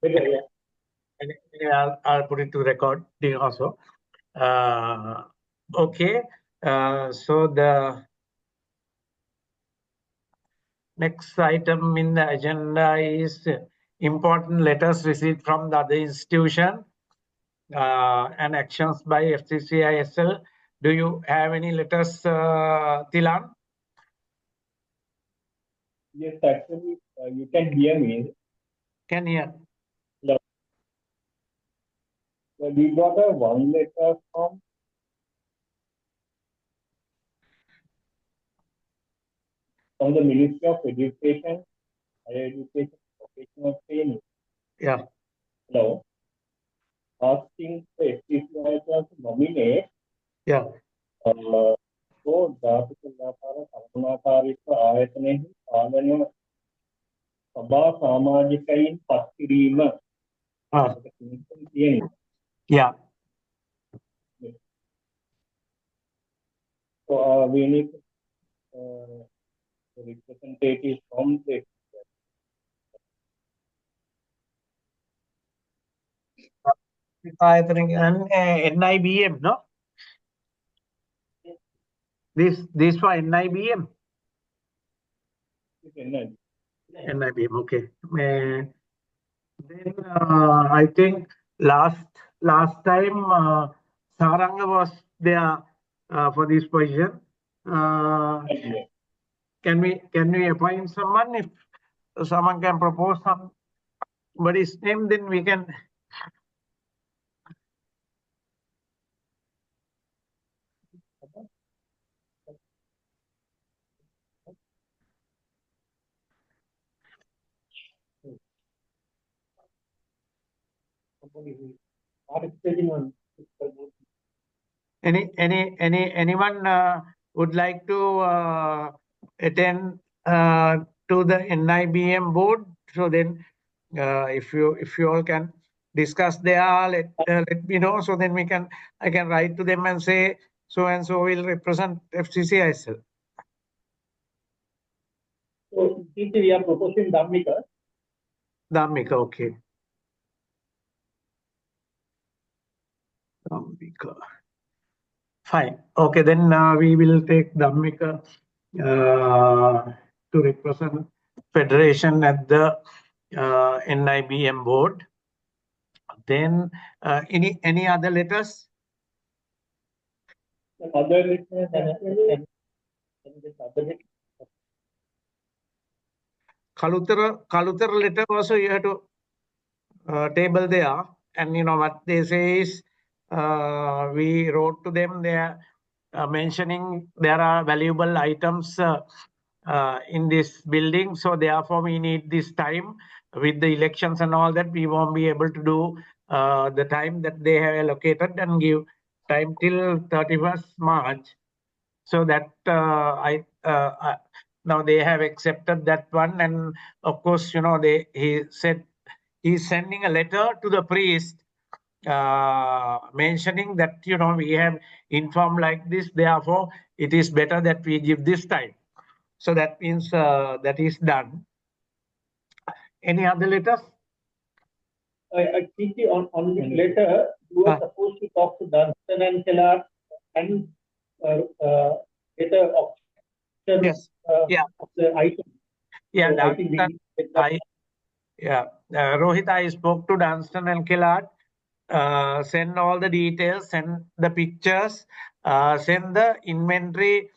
Yeah. Anyway, I'll put it to recording also. Okay. So the next item in the agenda is important letters received from the other institution and actions by FCCISL. Do you have any letters, Tilan? Yes, actually, you can hear me. Can hear. Yeah. So we got a one letter from the Ministry of Education, Higher Education, Vocational Training. Yeah. Hello. Asking the FCCISL to nominate. Yeah. ජාතික ව්‍යාපාර කළමනාකාරීත්ව ආයතනයෙහි පාලනය සභා සමාජිකයින් පත් කිරීම. Yeah. So we need representatives from the and NIBM, no? This for NIBM. NIBM, okay. Then I think last time Saranga was there for this position. Can we appoint someone? If someone can propose somebody's name, then we can. Anyone would like to attend to the NIBM board? So then, if you all can discuss there, let me know. So then I can write to them and say so and so will represent FCCISL. So we are proposing Dhammika. Dhammika, okay. Dhammika. Fine. Okay, then we will take Dhammika to represent Federation at the NIBM board. Then any other letters? Other letters. Kalutara letter also you have to table there, and you know what they say is we wrote to them. They are mentioning there are valuable items in this building, so therefore we need this time with the elections and all that. We won't be able to do the time that they have allocated and give time till 31st March. So that now they have accepted that one, and of course, you know, he said he's sending a letter to the priest mentioning that, you know, we have informed like this, therefore it is better that we give this time. So that means that is done. Any other letters? I think on this letter, you are supposed to talk to Dunstan and Kellard and get a option yes. of the item. Yeah, so Rohit, I spoke to Dunstan and Kellard. Send all the details, send the pictures, send the inventory,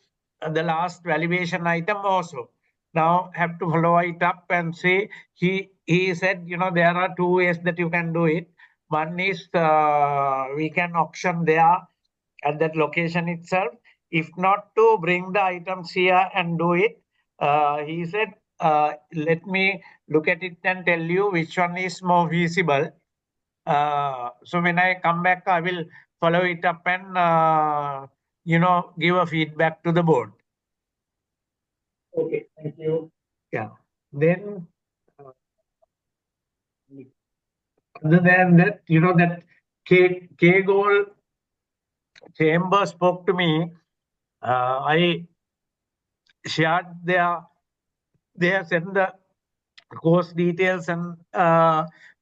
the last valuation item also. Now have to follow it up and say, he said, you know, there are two ways that you can do it. One is we can auction there at that location itself. If not, to bring the items here and do it. He said, let me look at it and tell you which one is more feasible. So when I come back, I will follow it up and you know, give a feedback to the board. Okay, thank you. Yeah. Then other than that, you know, that K Gold Chamber spoke to me. I shared they have sent the course details and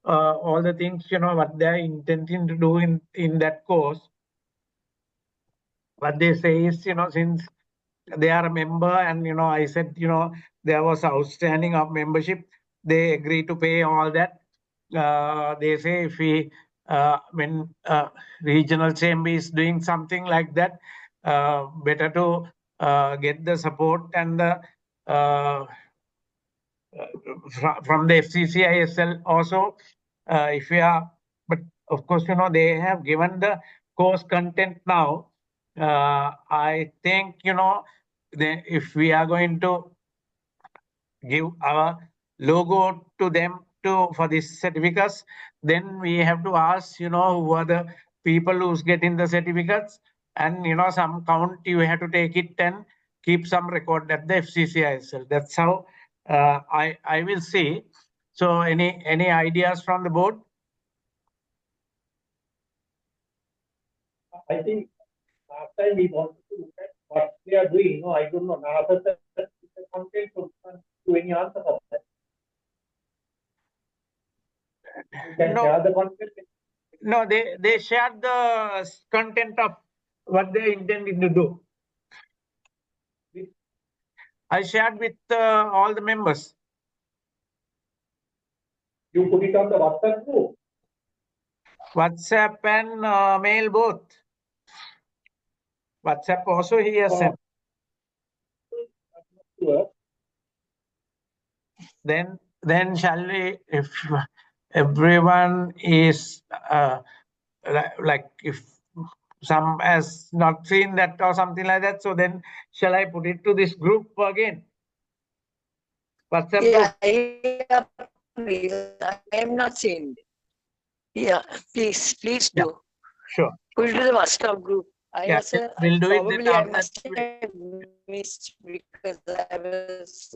all the things, what they're intending to do in that course. What they say is, since they are a member and, I said, there was outstanding of membership, they agree to pay all that. They say if we, when regional chamber is doing something like that, better to get the support and the from the FCCISL also, if we are, but of course, they have given the course content now. I think, if we are going to give our logo to them for these certificates, then we have to ask, who are the people who's getting the certificates, and some count you have to take it and keep some record at the FCCISL. That's how I will see. So any ideas from the board? I think last time we wanted to look at what they are doing. I don't know. Now, other than that, the content to any answer of that. You can share the content. No, they shared the content of what they intended to do. I shared with all the members. You put it on the WhatsApp group? WhatsApp and mail both. WhatsApp also he has sent. Sure. Then shall we, if everyone is like if some has not seen that or something like that, so then shall I put it to this group again? WhatsApp group? Yeah, please. I am not seen. Yeah, please do. Yeah, sure. Put it to the WhatsApp group. We'll do it. Probably Then I must have missed because I was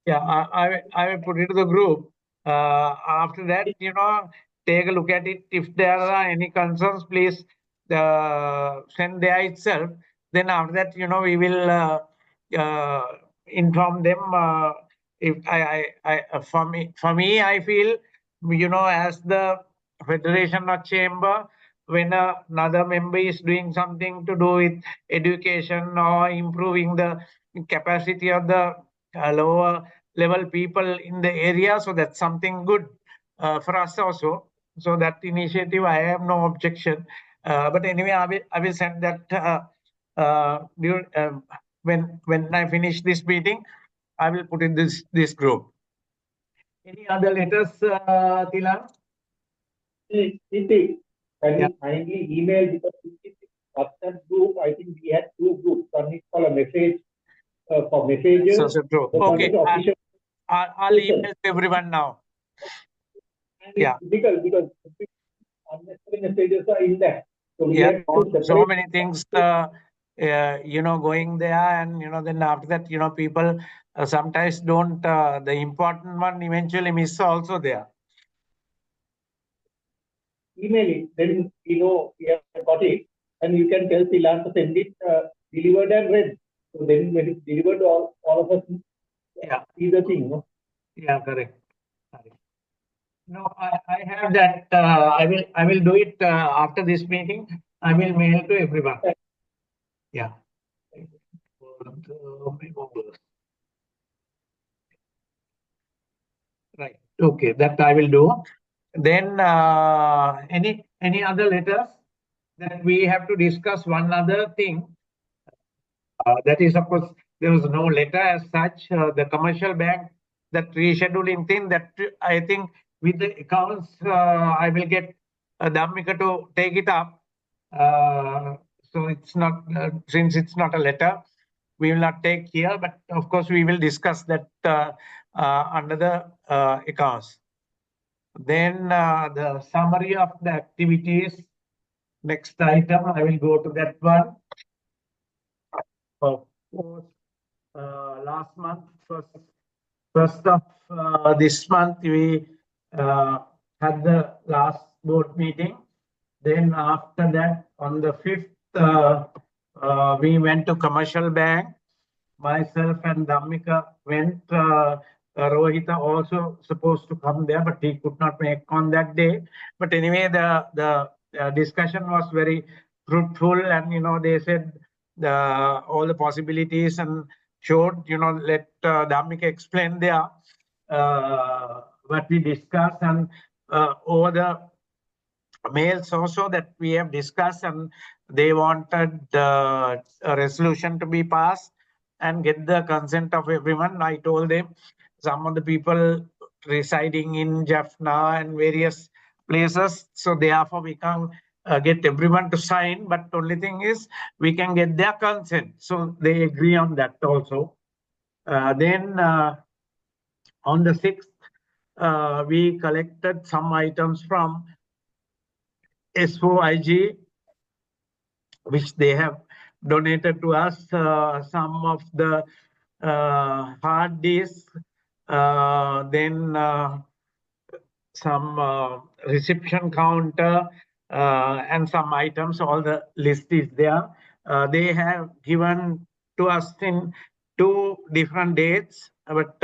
Yeah, I will put it to the group. After that, take a look at it. If there are any concerns, please send there itself. Then after that, we will inform them. If for me, I feel, as the Federation of Chamber, when another member is doing something to do with education or improving the capacity of the lower level people in the area, so that's something good for us also. So that initiative, I have no objection. But anyway, I will send that when I finish this meeting. I will put in this group. Any other letters, Tilan? Can you kindly email, because WhatsApp group, I think we had 2 groups. One is called a message for messages. So okay, I'll email to everyone now. And it's difficult because unnecessary messages are in there. So we have to so many things, going there, and then after that, people sometimes don't. The important one eventually miss also there. Email it, then we have got it, and you can tell Tilan to send it delivered and read. So then when it's delivered, all of us see the thing. No? Yeah, correct. No, I have that. I will do it after this meeting. I will mail to everyone. Yeah. Right. Okay, that I will do. Then any other letters that we have to discuss? One other thing. That is, of course, there was no letter as such. The commercial bank, that rescheduling thing, that I think with the accounts, I will get Dhammika to take it up. So it's not, since it's not a letter, we will not take here, but of course we will discuss that under the accounts. Then the summary of the activities. Next item, I will go to that one. Of course, last month, first of this month, we had the last board meeting. Then after that, on the 5th, we went to commercial bank. Myself and Dhammika went Rohita also supposed to come there, but he could not make on that day. But anyway, the discussion was very fruitful, and they said all the possibilities and showed, let Dhammika explain there what we discussed, and over the mails also that we have discussed, and they wanted a resolution to be passed and get the consent of everyone. I told them some of the people residing in Jaffna and various places, so therefore we can't get everyone to sign, but only thing is we can get their consent. So they agree on that also. Then on the 6th, we collected some items from SOIG, which they have donated to us, some of the hard disks, then some reception counter, and some items. All the list is there. They have given to us in 2 different dates, but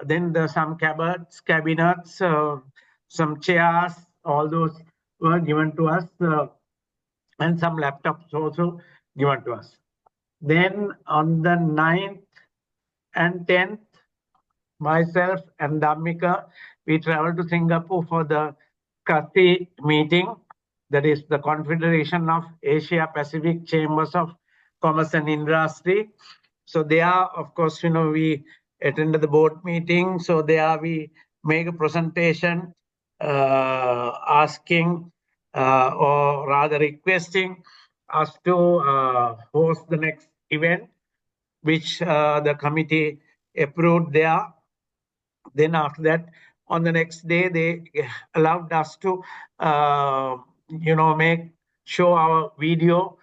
then some cupboards, cabinets, some chairs, all those were given to us, and some laptops also given to us. Then on the 9th and 10th, myself and Dhammika, we traveled to Singapore for the CASI meeting, that is the Confederation of Asia Pacific Chambers of Commerce and Industry. So there, of course, we attended the board meeting. So there we make a presentation asking or rather requesting us to host the next event, which the committee approved there. Then after that, on the next day, they allowed us to, show our video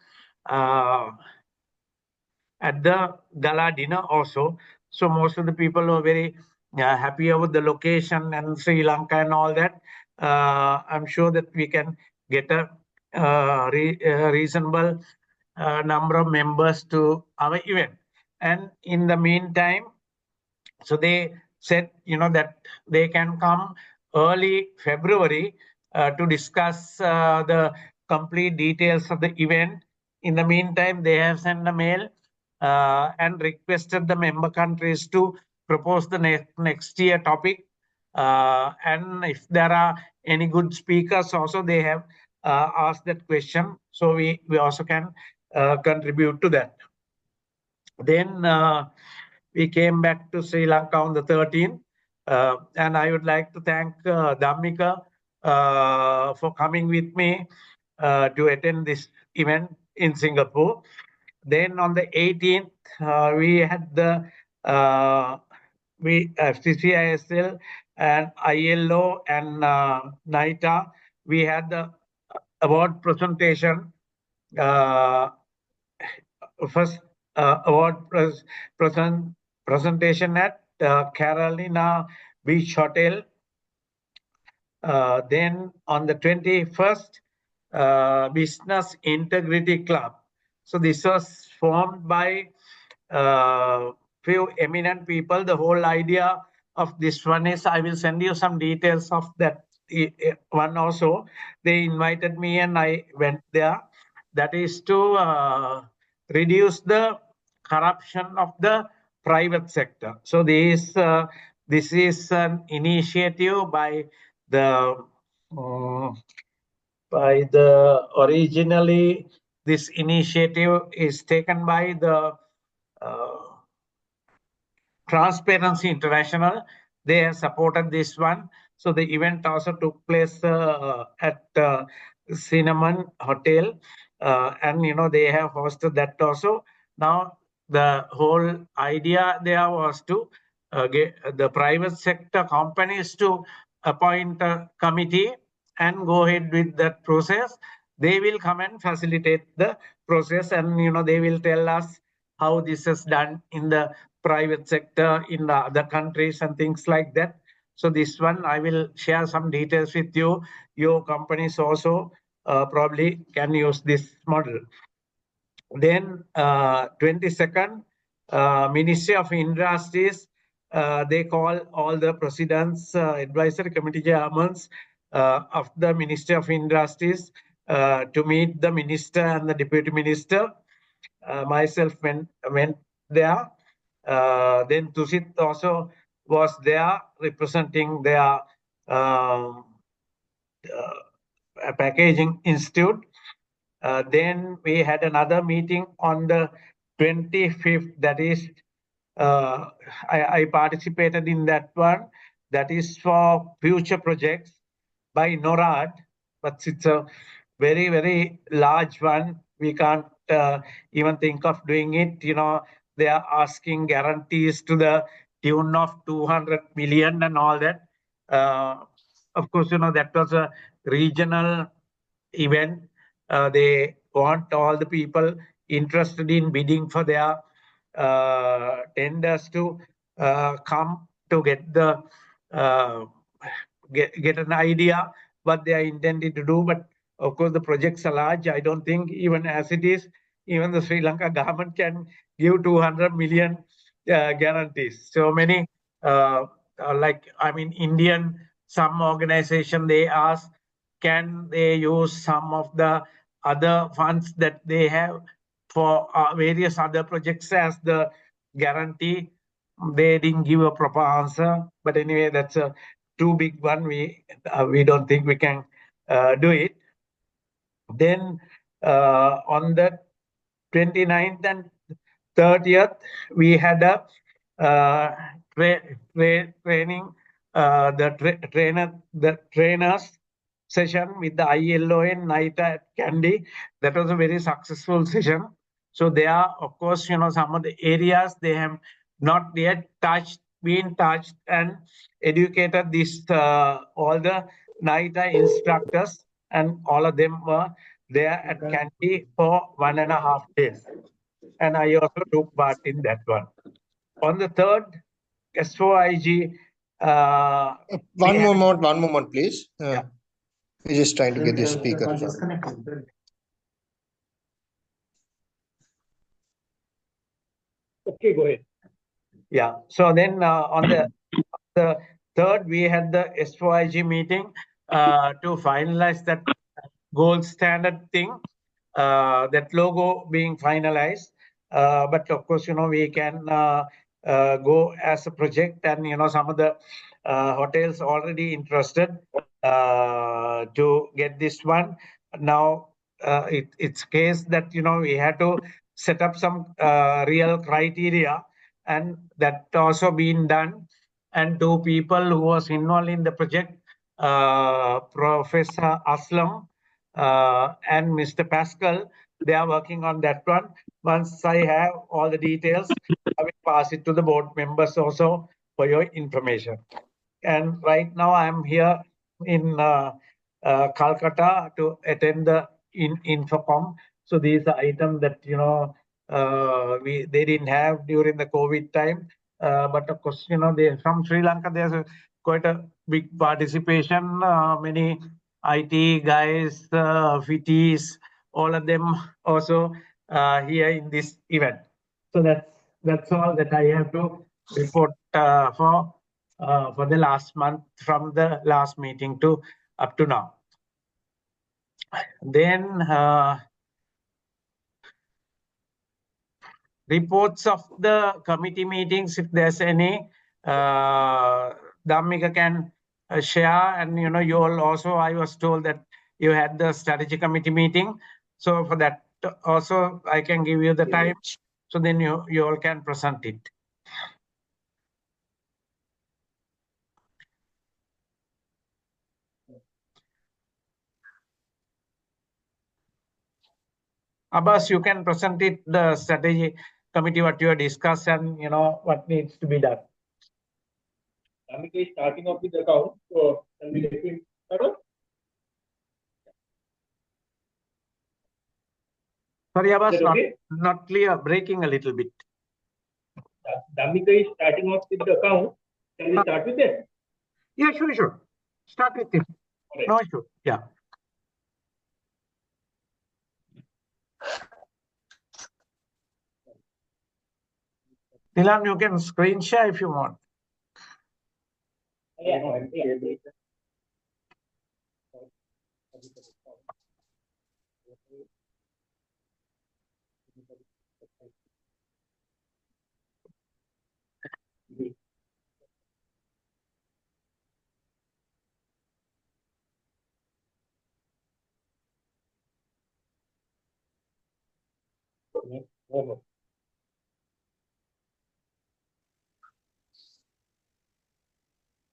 at the gala dinner also. So most of the people were very happy about the location and Sri Lanka and all that. I'm sure that we can get a reasonable number of members to our event. And in the meantime, so they said, that they can come early February to discuss the complete details of the event. In the meantime, they have sent a mail and requested the member countries to propose the next year topic. And if there are any good speakers also, they have asked that question. So we also can contribute to that. Then we came back to Sri Lanka on the 13th. And I would like to thank Dhammika for coming with me to attend this event in Singapore. Then on the 18th, we had the FCCISL and ILO and NITA. We had the award presentation. First award presentation at Carolina Beach Hotel. Then on the 21st, Business Integrity Club. So this was formed by few eminent people. The whole idea of this one is, I will send you some details of that one also. They invited me and I went there. That is to reduce the corruption of the private sector. So this is an initiative by the originally this initiative is taken by the Transparency International. They have supported this one. So the event also took place at Cinnamon Hotel, and they have hosted that also. Now the whole idea there was to get the private sector companies to appoint a committee and go ahead with that process. They will come and facilitate the process, and they will tell us how this is done in the private sector in the other countries and things like that. So this one, I will share some details with you. Your companies also probably can use this model. Then 22nd, Ministry of Industries they call all the presidents, advisory committee chairmen of the Ministry of Industries to meet the minister and the deputy minister. Myself went there. Then Tusit also was there representing their packaging institute. Then we had another meeting on the 25th, that is, I participated in that one. That is for future projects by NORAD, but it's a very, very large one. We can't even think of doing it. You know, they are asking guarantees to the tune of 200 million and all that. Of course, you know, that was a regional event. They want all the people interested in bidding for their tenders to come to get the get an idea what they are intended to do. But of course, the projects are large. I don't think even as it is, even the Sri Lanka government can give 200 million guarantees. So many, like, I mean, Indian, some organization, they ask, can they use some of the other funds that they have for various other projects as the guarantee? They didn't give a proper answer. But anyway, that's a too big one. We don't think we can do it. Then on the 29th and 30th, we had a training, the trainers session with the ILO and NITA at Kandy. That was a very successful session. So there are, of course, you know, some of the areas they have not yet been touched and educated this all the NITA instructors, and all of them were there at Kandy for 1.5 days. And I also took part in that one. On the third, S4IG. One moment, please. We're just trying to get the speaker. Okay, go ahead. Yeah. So then on the third, we had the S4IG meeting to finalize that gold standard thing, that logo being finalized. But of course, you know, we can go as a project, and, you know, some of the hotels already interested to get this one. Now, it's case that, you know, we had to set up some real criteria, and that also been done. And two people who was involved in the project, Professor Aslam and Mr. Pascal, they are working on that one. Once I have all the details, I will pass it to the board members also for your information. And right now I'm here in Calcutta to attend the Infocom. So these are items that, you know, they didn't have during the COVID time. But of course, you know, from Sri Lanka, there's quite a big participation. Many IT guys, FITIs, all of them also here in this event. So that's all that I have to report for the last month, from the last meeting to up to now. Then reports of the committee meetings, if there's any, Dhammika can share. And, you know, you all also, I was told that you had the strategy committee meeting. So for that also, I can give you the time. So then you all can present it. Abbas, you can present it, the strategy committee, what you have discussed, and, you know, what needs to be done. Dhammika is starting off with the account. So can we let him start off? Sorry, Abbas, Okay? not clear, breaking a little bit. Dhammika is starting off with the account. Can we start with that? Yeah, sure. Start with it. Okay. No issue. Yeah. Nilam, you can screen share if you want.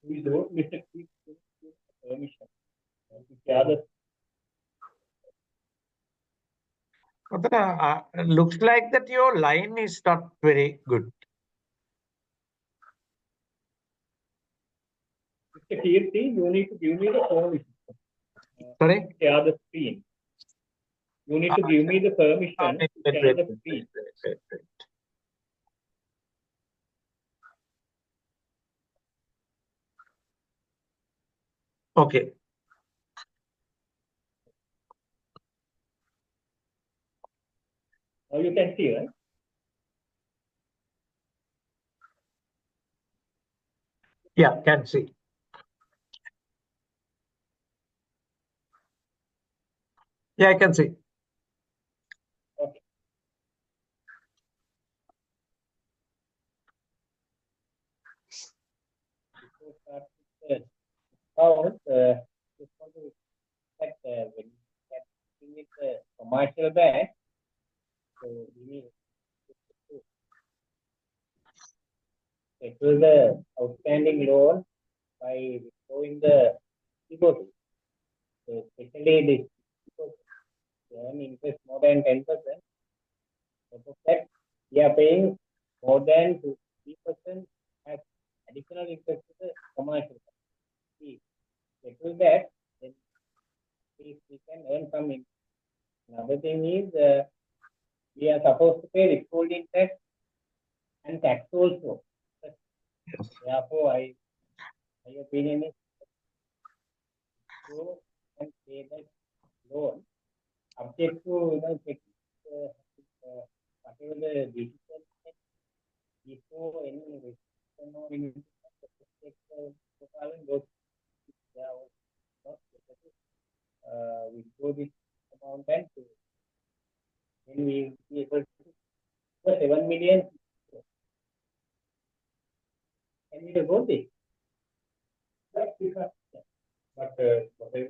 We don't need to keep permission. The other looks like that your line is not very good. Mr. Kirti, you need to give me the permission. Sorry? Share the screen. You need to give me the permission to share the screen. Wait. Okay. Now you can see, right? Yeah, can see. Yeah, I can see. Okay. Before starting the count, just want to check when you get the commercial bank, so we need to settle the outstanding loan by showing the deposit. So especially this earn interest more than 10%. Because that we are paying more than 3% as additional interest to the commercial. See, settle that, then we can earn some interest. Another thing is we are supposed to pay withholding tax and tax also. Yes. Therefore, my opinion is go and pay that loan subject to check whatever the decision before any restriction or any we go this amount and then we be able to 7 million. Can we go this? But whatever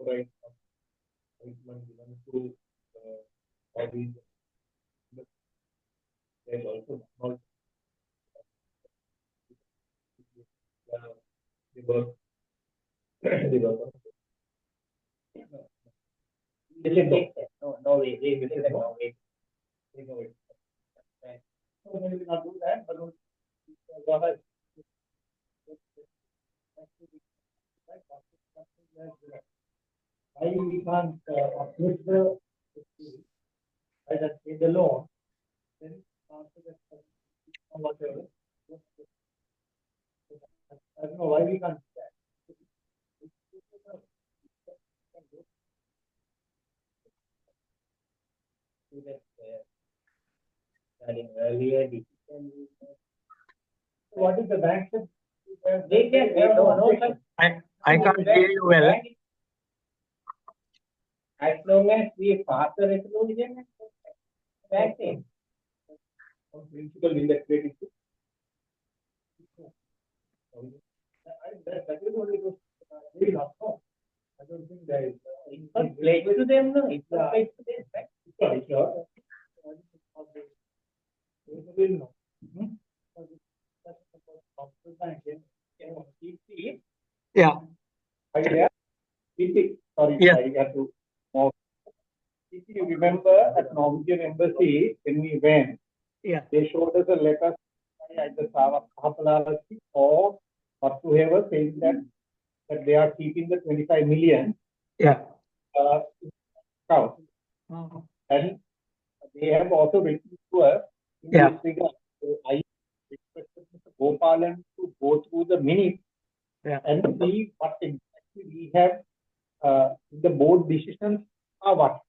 right given to all these there's also not the work no way so we will not do that but go ahead. Why we can't approach the either pay the loan, then after that whatever. I don't know why we can't do that. Do that earlier decision. What is the bank? They can I can't hear you well. As long as we pass the resolution, that's it. Principal will that create issue? That is only very not so. I don't think there is. It's not pledged to them, no. It's not pledged to them, right? It's sure. Yeah. Sorry, Yeah. I have to more. If you remember at Norwegian Embassy when we went, Yeah. they showed us a letter at the Sahapalarasi or whatsoever saying that they are keeping the 25 million Yeah. account. And they have also written to us in Yeah. this regard. So I requested Mr. Gopalan to go through the minutes and see what exactly we have the board decisions are what.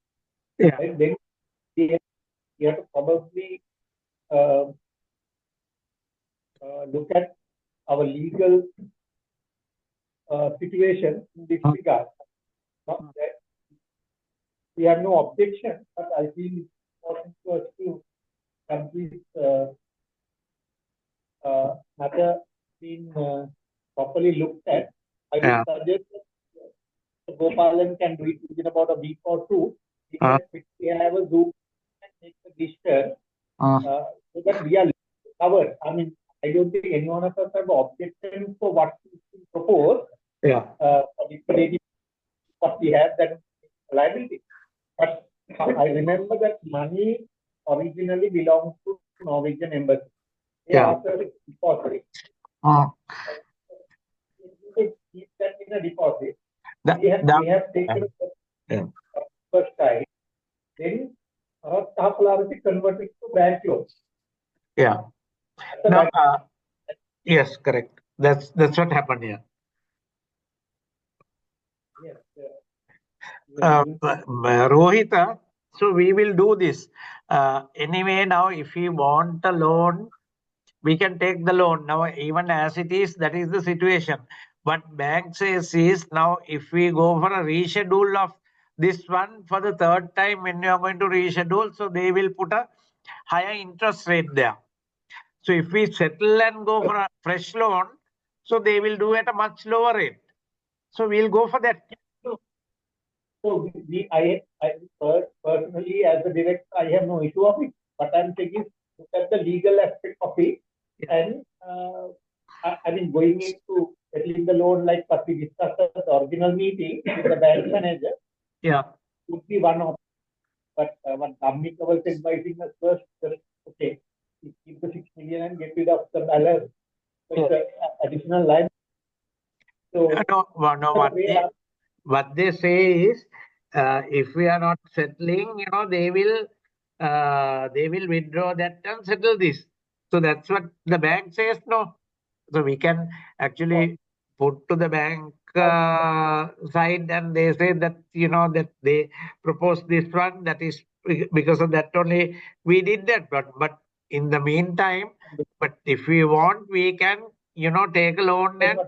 Yeah. And then we have to probably look at our legal situation in this regard. Not that we have no objection, but I feel it's important for us to have this matter being properly looked at. I would suggest that Gopalan can do it within about a week or two. We can quickly have a Zoom and make the decision so that we are covered. I mean, I don't think any one of us have objection for what is being proposed. Particularly what we have, that liability. But I remember that money originally belongs to Norwegian embassy. They asked us to deposit. We keep that in a deposit. We have taken the first time. Then convert it to bank loan. No, yes, correct. That's what happened here. Yes. Rohita, so we will do this. Anyway, now if we want a loan, we can take the loan. Now, even as it is, that is the situation. What bank says is, now if we go for a reschedule of this one for the third time, when you are going to reschedule, so they will put a higher interest rate there. So if we settle and go for a fresh loan, so they will do at a much lower rate. So we'll go for that. So I personally, as a director, I have no issue of it. But I'm taking look at the legal aspect of it, and I mean going into settling the loan like what we discussed at the original meeting with the bank manager. Would be one of. But what Dhammika was advising us first, okay, keep the 6 million and get rid of the balance. So it's additional line. So what they say is, if we are not settling, they will withdraw that and settle this. So that's what the bank says. No, so we can actually put to the bank side, and they say that that they proposed this one. That is because of that only we did that. But in the meantime, but if we want, we can take a loan and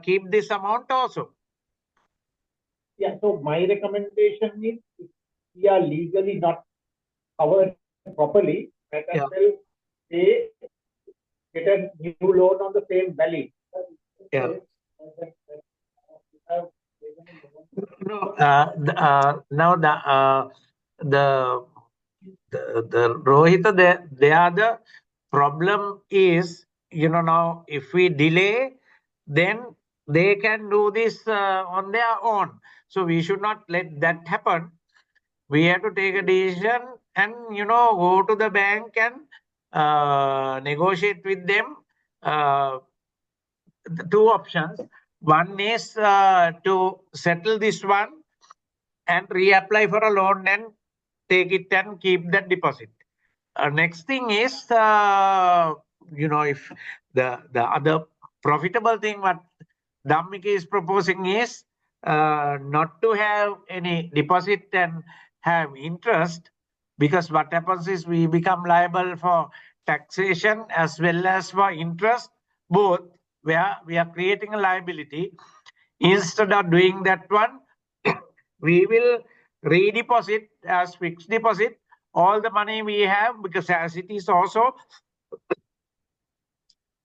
keep this amount also. Yeah, so my recommendation is, if we are legally not covered properly, let us say get a new loan on the same value. No, now the Rohita, the problem is, now if we delay, then they can do this on their own. So we should not let that happen. We have to take a decision and go to the bank and negotiate with them. The two options. One is to settle this one and reapply for a loan and take it and keep that deposit. Next thing is, if the other profitable thing what Dhammika is proposing is not to have any deposit and have interest, because what happens is we become liable for taxation as well as for interest, both, where we are creating a liability. Instead of doing that one, we will redeposit as fixed deposit all the money we have, because as it is also,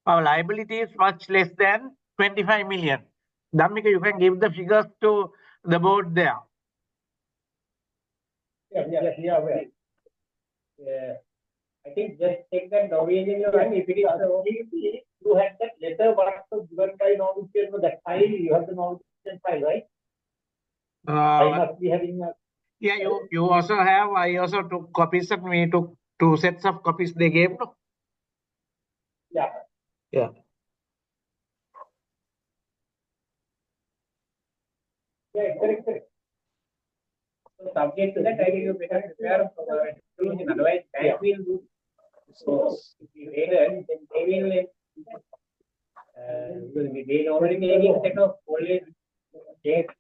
our liability is much less than 25 million. Dhammika, you can give the figures to the board there. I think just take that Norwegian and if it is you had that letter what was given by Norwegian, that file, you have the Norwegian file, right? I must be having a... Yeah, you also have. I also took copies, and we took 2 sets of copies they gave. No? Yeah. Yeah. Yeah, correct. So subject to that, I will better prepare for exclusion. Otherwise, bank will do. So if we waited, then they will. They already making set of only dates.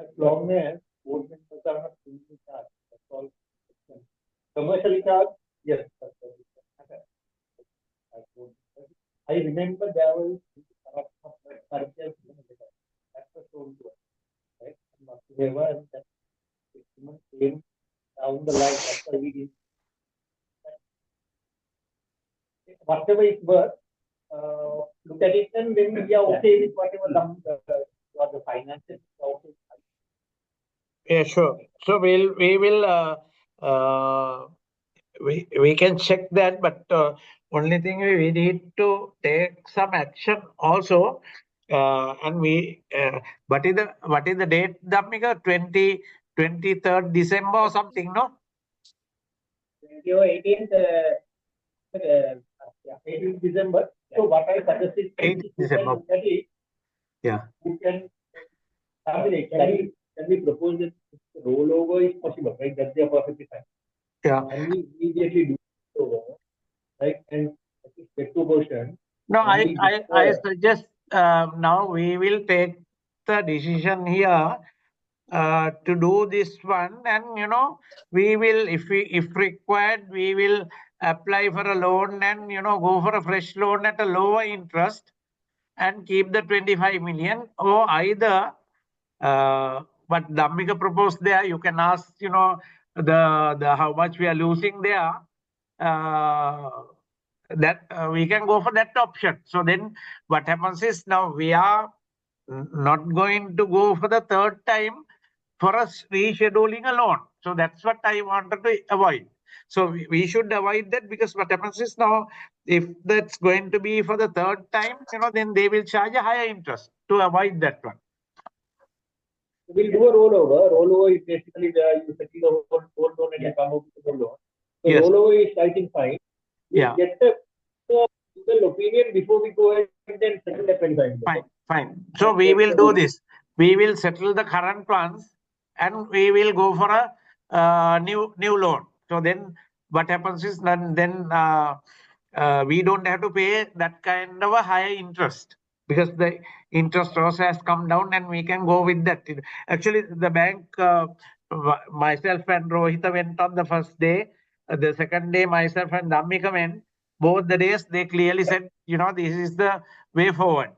As long as board members are not doing the task, that's all. Commercially charged, yes. I remember there was purchase. That's the told to us, right? Whoever that document came down the line, that's why we did. Whatever it was, look at it and then we are okay with whatever the finances are okay. Yeah, sure. So we can check that, but only thing we need to take some action also. And what is the date, Dhammika? 23rd December or something, no? 18th, 18th December. So what I suggest is 8th December. look at it, Yeah. you can can we propose that rollover is possible, right? That's the perfectly fine. Yeah. And we immediately do rollover, right? And get to version. No, And I suggest now we will take the decision here to do this one, and we will, if required, we will apply for a loan and go for a fresh loan at a lower interest and keep the 25 million, or either what Dhammika proposed there, you can ask the how much we are losing there, that we can go for that option. So then what happens is, now we are not going to go for the third time for us rescheduling a loan. So that's what I wanted to avoid. So we should avoid that, because what happens is, now if that's going to be for the third time, then they will charge a higher interest to avoid that one. we'll do a rollover. Rollover is basically where you settle the whole loan and you come up with the loan. So Yes. rollover is, I think, fine. We Yeah. get the legal opinion before we go ahead and then settle the 25. Fine. So we will do this. We will settle the current plans and we will go for a new loan. So then what happens is, then we don't have to pay that kind of a higher interest, because the interest also has come down and we can go with that. Actually, the bank, myself and Rohita went on the first day. The second day, myself and Dhammika went. Both the days, they clearly said, this is the way forward.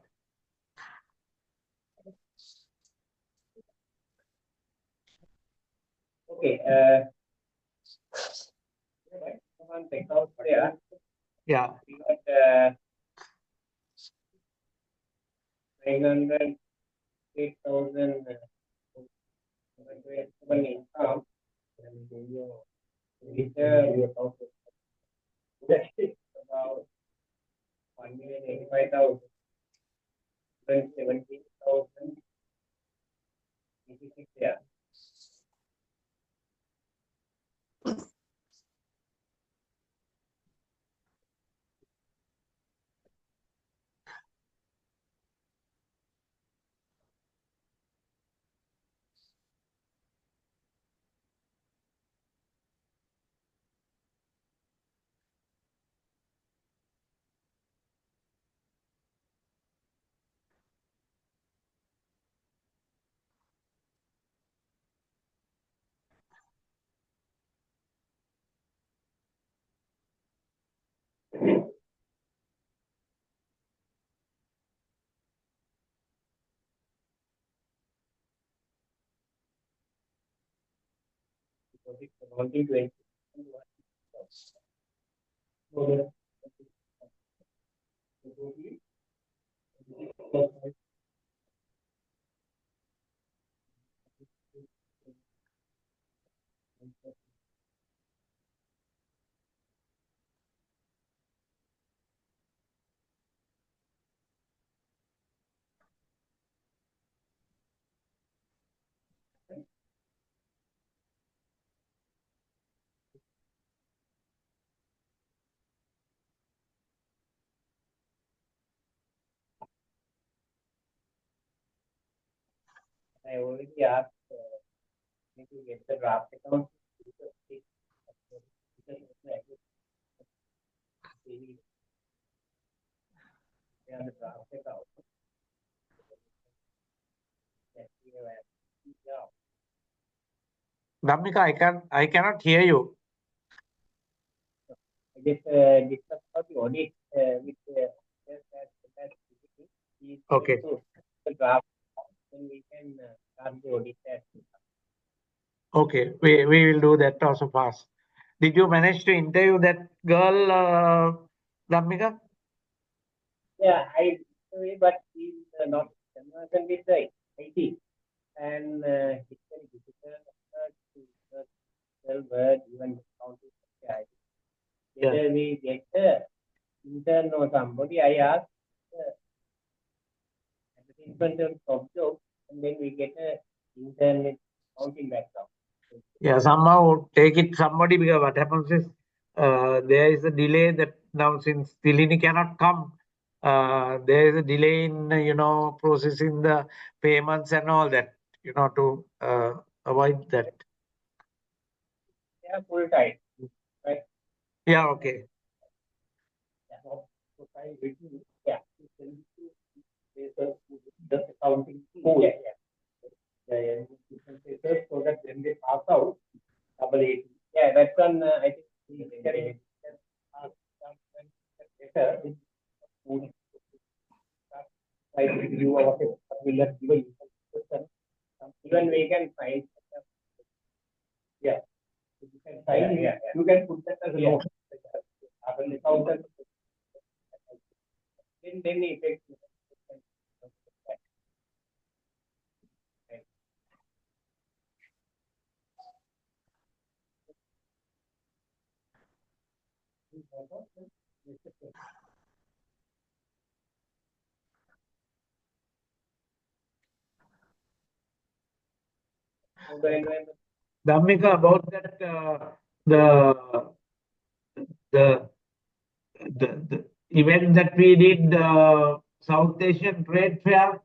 okay. Someone take out there. Yeah. We got 908,000 income. About 1,85,000, 17,000. Yeah. Only 20. I already asked me to get the draft account. Yeah, the draft account. Dhammika, I cannot hear you. discuss about the audit with Okay. the draft, then we can start the audit. Okay, we will do that also fast. Did you manage to interview that girl, Dhammika? Yeah, I but he's not conversant with the IT, and it's very difficult to tell word even counting. Yeah. Whether we get the intern or somebody, I ask advertisement of job, and then we get a intern with counting background. Yeah, somehow take it somebody, because what happens is there is a delay that now since Tilini cannot come, there is a delay in processing the payments and all that, to avoid that. Yeah, full time, right? Yeah, okay. Yeah, the accounting school. Yeah. So that when they pass out, double 80. Yeah, that's one. I think even we can find. Yeah, you can find. Yeah, you can put that as a note. Then it takes. Dhammika, about that, the event that we did, South Asian Trade Fair,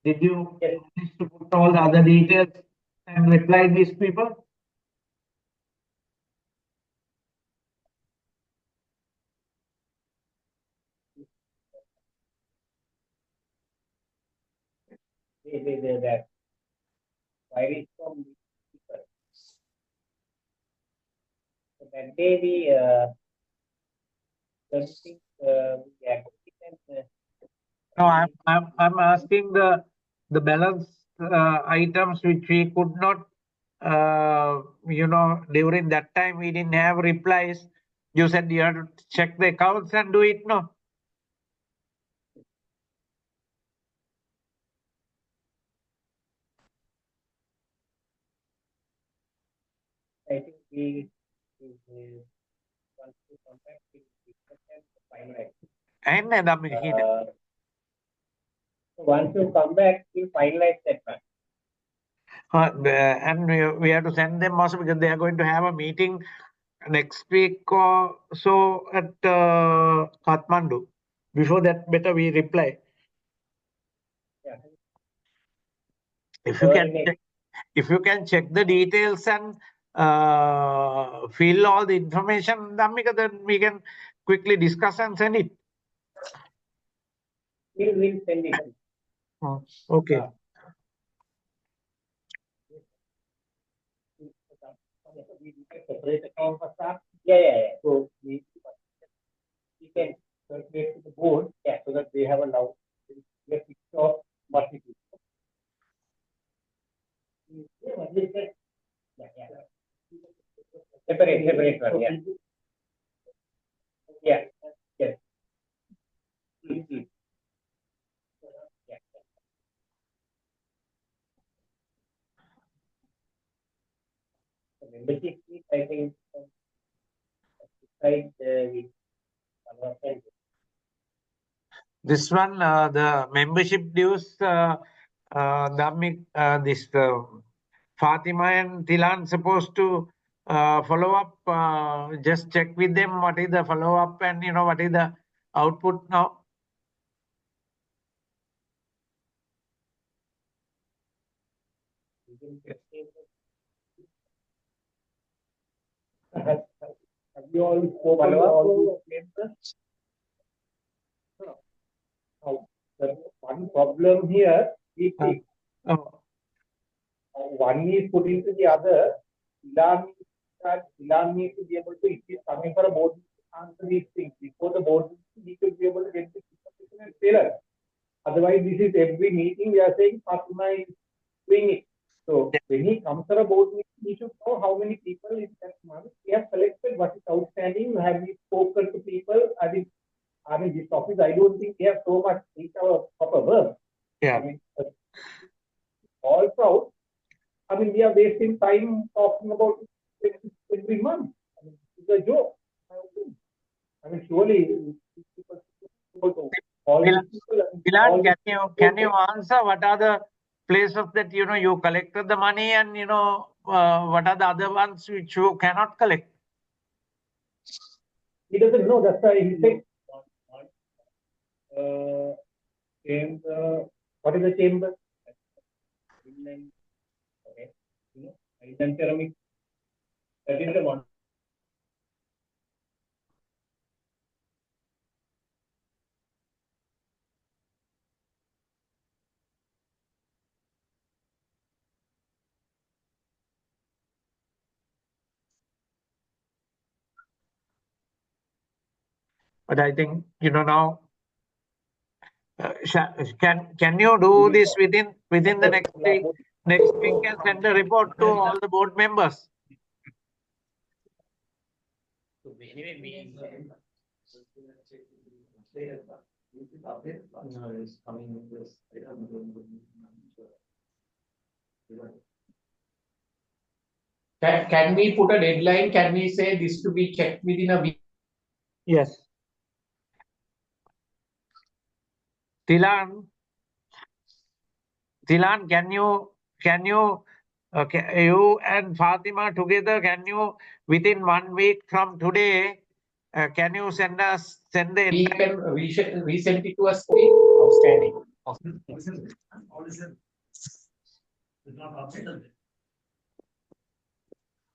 did you manage to put all the other details and reply these people? That queries from people. So that day we something No, I'm asking the balance items which we could not, during that time we didn't have replies. You said you had to check the accounts and do it, no? I think we want to contact with finalize. And Dhammika, So once you come back, we finalize that one. and we have to send them also because they are going to have a meeting next week or so at Kathmandu. Before that, better we reply. Yeah. If you can check the details and fill all the information, Dhammika, then we can quickly discuss and send it. We'll send it. Okay. Separate account for staff. Yeah. So we can circulate to the board, so that they have a now clear picture of what it is. Separate one, yeah. Yeah. Yes. Yeah. The membership fee, I think, beside the This one, the membership dues, this Fatima and Tilan supposed to follow up. Just check with them what is the follow up and what is the output now. Have you all spoken all these claims? Now, the one problem here is Oh. one is put into the other. Ilan that Dilan needs to be able to, if he's coming for a board meeting, answer these things. Before the board meeting, he should be able to get this information and tailor. Otherwise, this is every meeting we are saying Fatima is doing it. So when he comes for a board meeting, he should know how many people in that month he has collected, what is outstanding, have we spoken to people. I mean, this office, I don't think we have so much 8 hours proper work. Yeah. I mean, all proud. I mean, we are wasting time talking about it every month. I mean, it's a joke. I mean, surely, all these people, Dilan, can you answer what are the places that you collected the money, and what are the other ones which you cannot collect? He doesn't know. That's why he said, chamber. What is the chamber? Okay. Iron ceramic. That is the one. But I think now. Can you do this within the next week? Next week and send a report to all the board members. Can we put a deadline? Can we say this to be checked within a week? Yes. Dilan, can you you and Fatima together, can you within 1 week from today, can you send the We send it to us. Outstanding.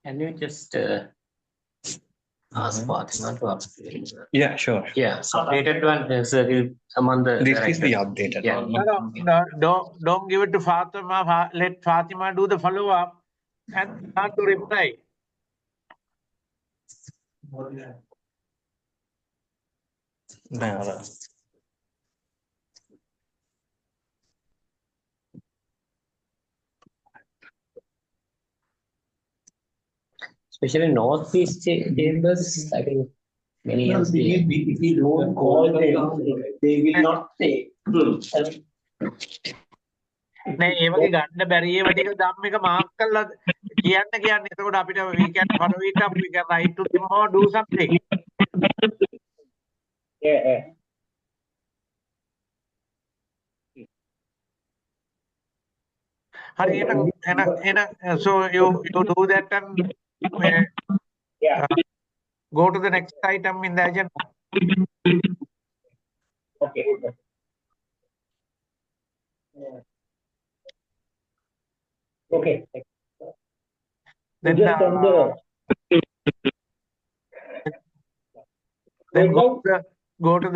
Can you just ask Fatima to update? Yeah, sure. Yeah, updated one is among the This is the directors. updated Yeah. one. No, don't give it to Fatima. Let Fatima do the follow up and not to reply. No. Especially Northeast chambers, I think many years. If we don't call them, they will not take. නෑ ඒ වගේ ගන්න බැරි ඒවා ටික ධම් එක mark කරලා කියන්නේ එතකොට අපිට we can follow it up, we can write to them or do something. Yeah. හරි එහෙනම් so you do that and Yeah. go to the next item in the agenda. Okay. Okay. Then Just on the then go to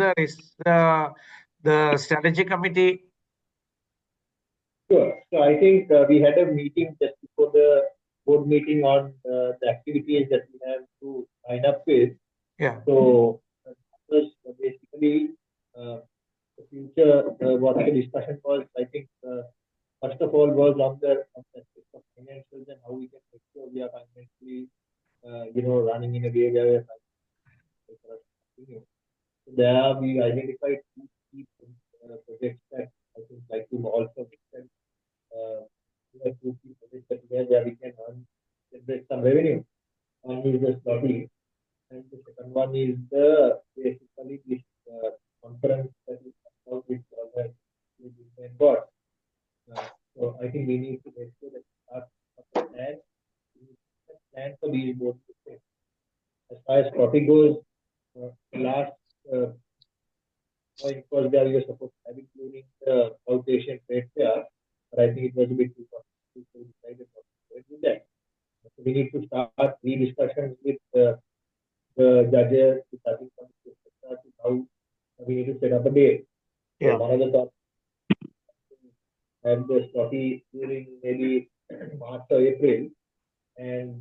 the strategy committee. sure. So I think we had a meeting just before the board meeting on the activities that we have to sign up with. Yeah. So basically, the future, what the discussion was, I think, first of all, was on the aspect of financials and how we can make sure we are financially, running in a way where we are continue. So there we identified two key projects that I think like to also extend. We have two key projects that where we can generate some revenue. One is the slotting, and the second one is the basically this conference that is out with God. So I think we need to make sure that we have a plan for these both. As far as slotting goes, the last point was there we were supposed to have including the South Asian trade fair, but I think it was a bit too costly, so we decided not to do that. So we need to start re-discussions with the judges, with starting from how we need to set up a date. Yeah. So one of the thoughts have the slotty during maybe March or April, and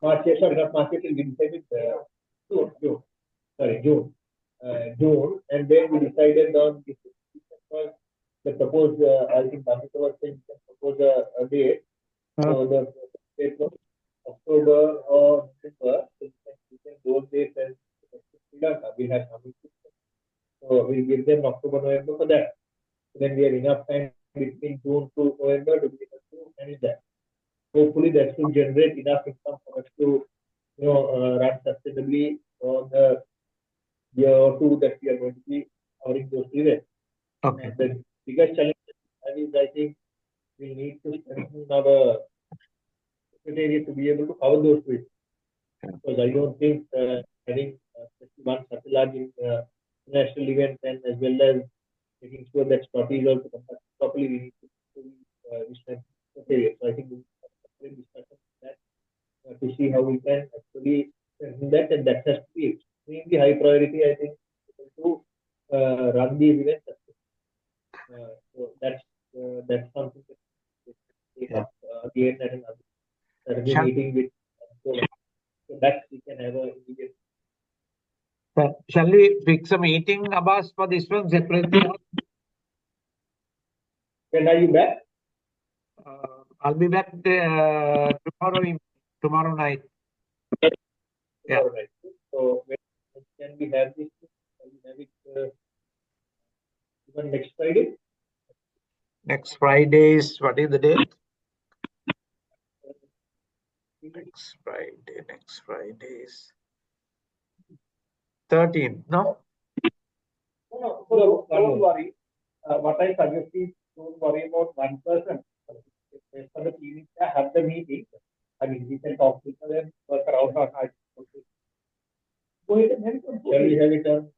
March, sorry, not March, April, we decided June. Sorry, June. June, and then we decided on this was the proposed, I think Bhavika was saying, propose a date. So the date was October or December. So we can those dates as we have some. So we give them October, November for that. So then we have enough time between June to November to be able to manage that. Hopefully that should generate enough income for us to, run sustainably on the year or two that we are going to be covering those periods. Okay. And the biggest challenge is, I think, we need to strengthen our secretariat to be able to cover those periods. Because I don't think having one such a large international event and as well as making sure that Scotty is also conducted properly, we need to strengthen the secretariat. So I think we have a discussion on that to see how we can actually strengthen that, and that has to be extremely high priority, I think, to run these events. So that's something that we take up again at another strategy meeting with. So that we can have a immediate. Shall we fix a meeting, Abbas, for this one separately? When are you back? I'll be back tomorrow night. Yeah. All right. So when can we have this? Can we have it even next Friday? Next Friday is, what is the date? Next Friday is 13th, no? No, so don't worry. What I suggest is don't worry about one person. For the team, have the meeting. I mean, we can talk with them, work around on how. Go ahead and have it on. Shall we have it on?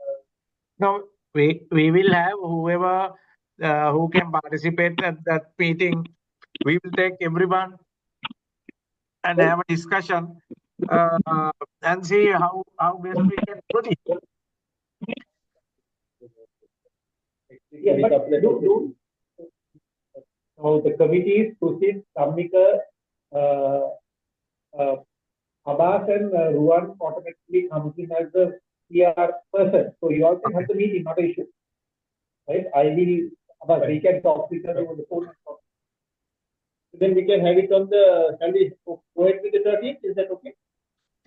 No, we will have whoever who can participate at that meeting. We will take everyone and have a discussion and see how best we can proceed. Yeah, but so the committees proceed, Samnika, Abbas and Ruan automatically comes in as the PR person. So you all can have the meeting, not an issue. Right? I will, Abbas, we can talk with her over the phone. Then we can have it on the, shall we go ahead with the 13th? Is that okay?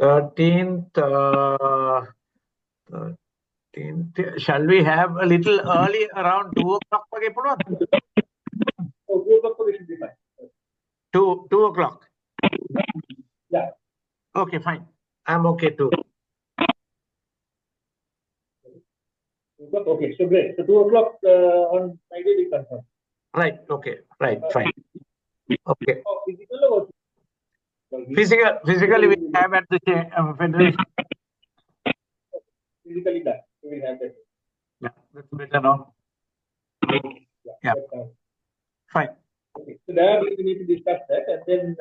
13th, shall we have a little early around 2 o'clock? So 2 o'clock should be fine. 2 o'clock. Yeah. Okay, fine. I'm okay too. Okay, so great. So 2 o'clock on Friday we confirm. Right. Okay. Right. Fine. Okay. Physical or Physically we have at the federation. Physically done. We will have that. Yeah, that's better now. Yeah. Fine. Okay. So there we need to discuss that, and then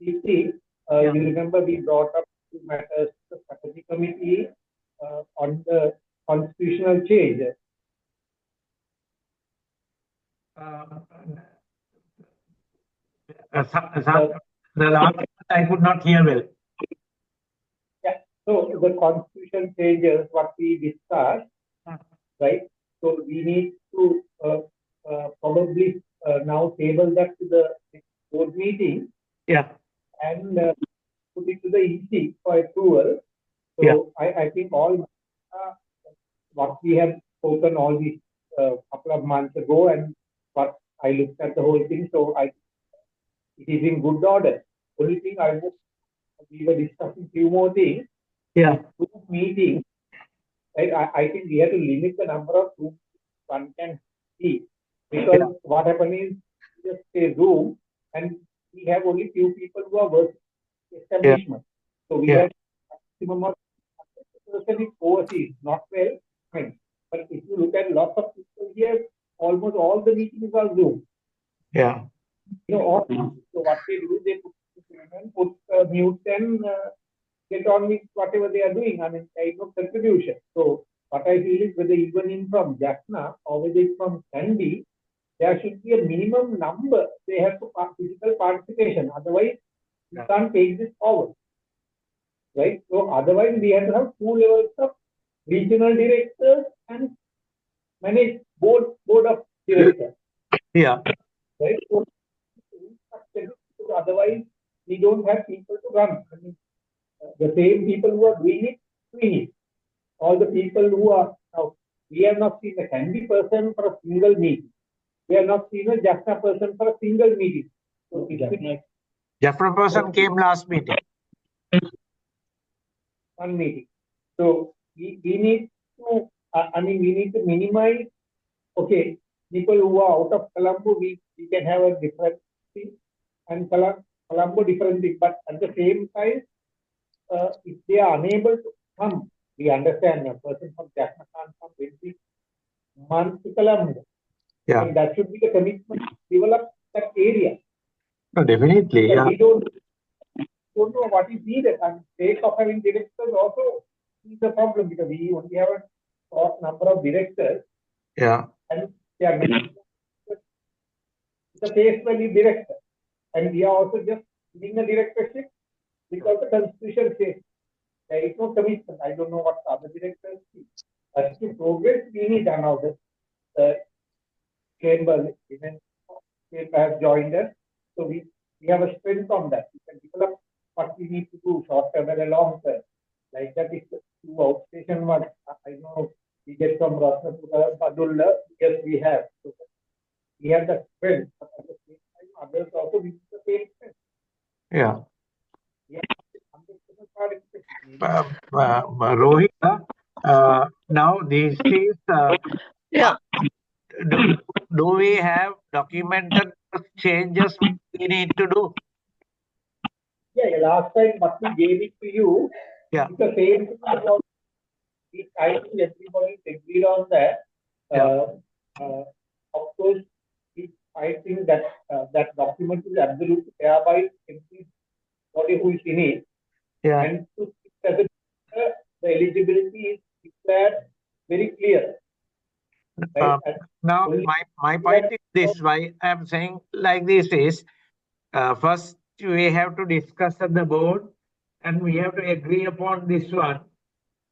you remember we brought up two matters to the strategy committee on the constitutional change. The last I could not hear well. Yeah. So the constitution changes what we discussed, right? So we need to probably now table that to the board meeting. Yeah. And put it to the EC for approval. So Yeah. I think all what we have spoken all these couple of months ago, and what I looked at the whole thing, so it is in good order. Only thing we were discussing few more things. Yeah. Group meetings, right? I think we have to limit the number of groups one can see, because what happens is just say Zoom, and we have only few people who are working establishment. So we have maximum of person is overseas, not well. But if you look at lots of people here, almost all the meetings are Zoom. Yeah. So what they do, they put mute and get on with whatever they are doing. I mean, there is no contribution. So what I feel is whether even in from Jaffna or whether it's from Sandy, there should be a minimum number. They have to physical participation. Otherwise, we can't take this forward. Right? So otherwise, we have to have 2 levels of regional directors and manage board of directors. Yeah. Right? So otherwise, we don't have people to run. I mean, the same people who are doing it. All the people who are now, we have not seen a handy person for a single meeting. We have not seen a Jaffna person for a single meeting. So Jaffna person came last meeting. One meeting. So we need to, we need to minimize, okay, people who are out of Colombo, we can have a different thing, and Colombo different thing, but at the same time, if they are unable to come, we understand a person from Jaffna can't come every month to Colombo. Yeah. And that should be the commitment to develop that area. No, definitely. But Yeah. we don't know what is needed. And sake of having directors also is a problem because we only have a short number of directors. Yeah. And they are the face value director. And we are also just giving a directorship because the constitution says there is no commitment. I don't know what other directors see. As to progress, we need another chamber, even chamber has joined us. So we have a strength on that. We can develop what we need to do short term and long term. Like that is two outstation one. I know we get from Ratnapura, Badulla. Yes, we have. So we have that strength. But at the same time, others also need the same strength. Yeah. Yeah. 100% Rohit, now this is, Yeah. do we have documented changes we need to do? Yeah, last time what we gave it to you, Yeah. it's the same thing about it. I think everybody agreed on that. Of course, I think that that document is absolutely fair by everybody who is in it. Yeah. And to the eligibility is declared very clear. Right? Now, my point is this: why I'm saying like this is, first we have to discuss at the board, and we have to agree upon this one,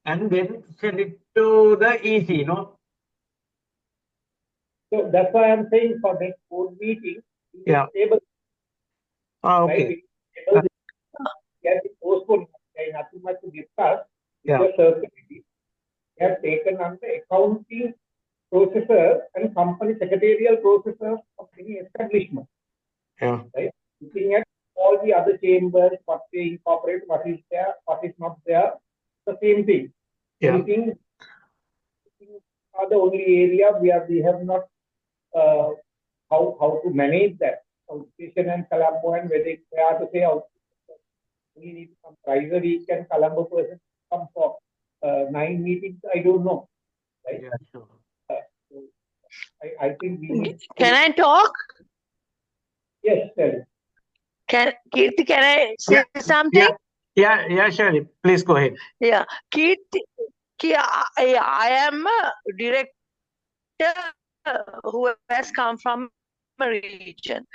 and then send it to the EC, no? So that's why I'm saying for next board meeting, we Yeah. table. Okay. Right? We have to postpone. There is nothing much to discuss. Yeah. We have taken on the accounting processor and company secretarial processor of any establishment. Yeah. Right? Looking at all the other chambers, what they incorporate, what is there, what is not there, the same thing. Yeah. Anything are the only area where we have not how to manage that outstation and Colombo and whether it's fair to say outstation. We need some price a week and Colombo person come for 9 meetings. I don't know. Right? Yeah, sure. So I think we need. Can I talk? Yes, tell me. Kirti, can I say something? Yeah, sure. Please go ahead. Yeah, Kirti, I am a director who has come from a region.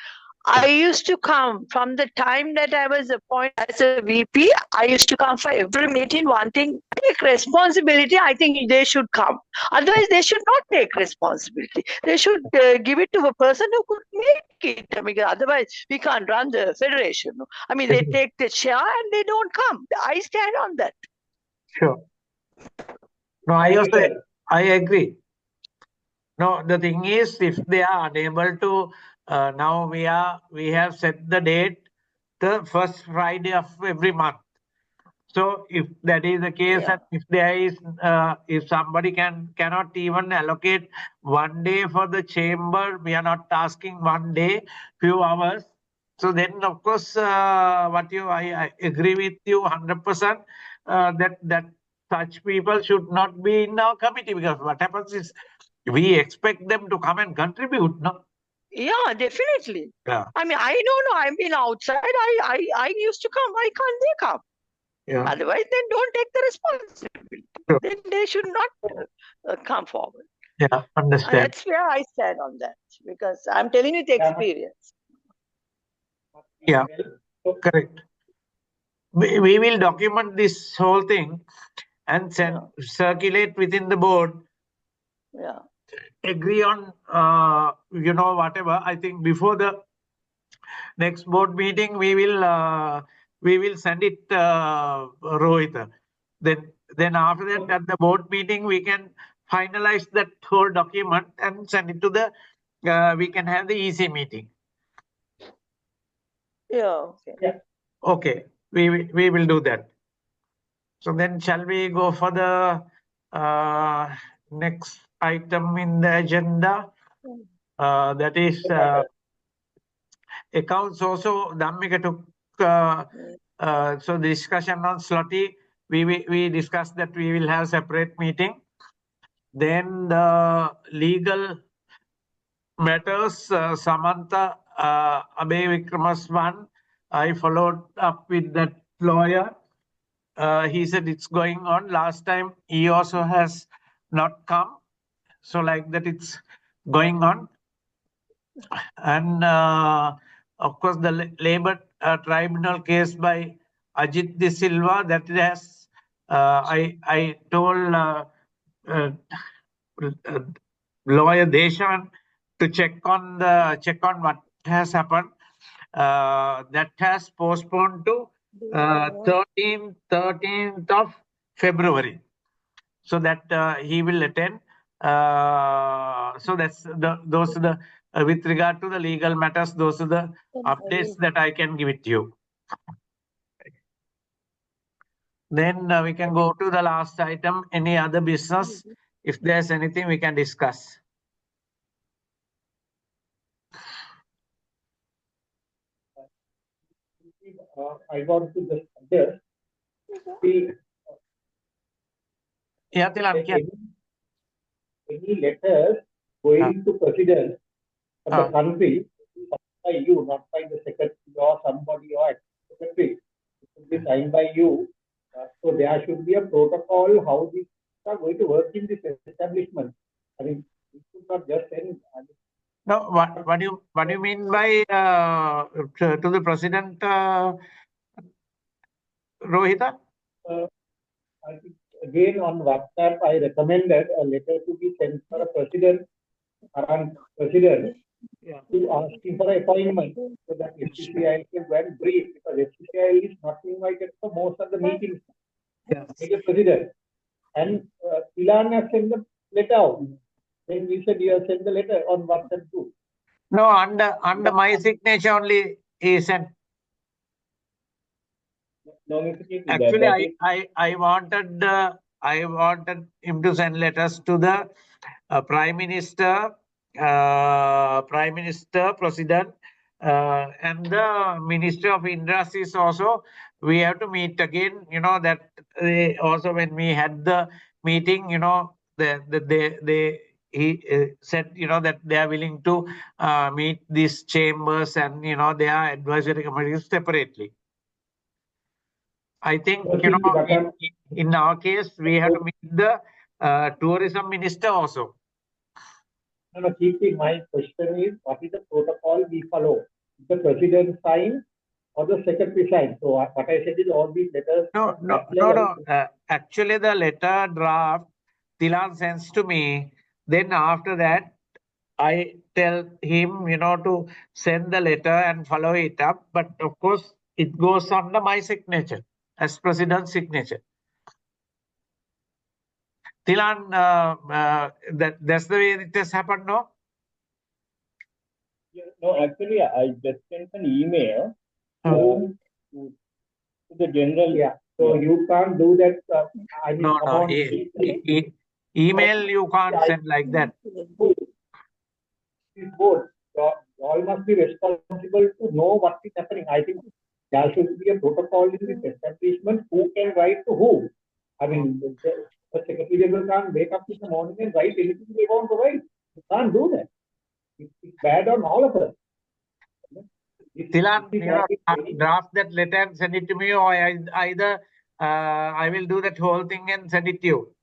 I used to come from the time that I was appointed as a VP. I used to come for every meeting wanting to take responsibility. I think they should come. Otherwise, they should not take responsibility. They should give it to a person who could make it. I mean, otherwise, we can't run the federation. I mean, they take the chair and they don't come. I stand on that. Sure. No, I agree. No, the thing is, if they are unable to, now we have set the date, the first Friday of every month. So if that is the case, Yeah. and if there is, if somebody cannot even allocate 1 day for the chamber, we are not asking 1 day, few hours. So then, of course, I agree with you 100% that such people should not be in our committee, because what happens is we expect them to come and contribute, no? Yeah, definitely. Yeah. I mean, I don't know. I've been outside. I used to come. Why can't they come? Yeah. Otherwise, then don't take the responsibility. Sure. Then they should not come forward. Yeah, understand. That's where I stand on that, because I'm telling you the experience. Yeah, correct. We will document this whole thing and send, circulate within the board, Yeah. agree on, whatever. I think before the next board meeting, we will send it, Rohit. Then after that, at the board meeting, we can finalize that whole document and send it to the, we can have the EC meeting. Yeah. Okay. Okay, we will do that. So then shall we go for the next item in the agenda? That is accounts also. Dhammika took, so the discussion on Slotty, we discussed that we will have separate meeting. Then the legal matters, Samantha Abhay Vikramaswan, I followed up with that lawyer. He said it's going on. Last time he also has not come. So like that it's going on. And of course the labor tribunal case by Ajit De Silva, that has, I told lawyer Deshan to check on what has happened. That has postponed to 13th of February, so that he will attend. So that's those are the with regard to the legal matters. Those are the updates that I can give it to you. Then we can go to the last item. Any other business? If there's anything we can discuss. I want to just suggest the Yeah, Tilan, any letters going to president of the country by you, not by the secretary or somebody or secretary. It should be signed by you. So there should be a protocol how these are going to work in this establishment. I mean, it should not just end. no, what do you mean by to the president, Rohita? I think again on WhatsApp, I recommended a letter to be sent for a president, current president, to ask him for an appointment so that FCCIL can go and brief, because FCCIL is not invited for most of the meetings. Yes. Take a president. And Tilan has sent the letter out. Then we said you have sent the letter on WhatsApp too. No, under my signature only he sent. Actually, I wanted him to send letters to the Prime Minister, President, and the Ministry of Industries also. We have to meet again. You know that also when we had the meeting, you know, he said, you know, that they are willing to meet these chambers and, you know, they are advisory committees separately. I think, you know, in our case, we have to meet the tourism minister also. No, keep my question is, what is the protocol we follow? The president signs or the secretary signs? So what I said is all these letters. No. Actually, the letter draft Tilan sends to me. Then after that, I tell him, you know, to send the letter and follow it up. But of course, it goes under my signature as president's signature. Tilan, that's the way it has happened, no? No, actually, I just sent an email to the general. Yeah. So you can't do that. I mean, No. Email you can't send like that. Board, you all must be responsible to know what is happening. I think there should be a protocol in this establishment who can write to who. I mean, the secretary general can't wake up in the morning and write anything they want to write. You can't do that. It's bad on all of us. Tilan, you know, draft that letter and send it to me, or either I will do that whole thing and send it to you.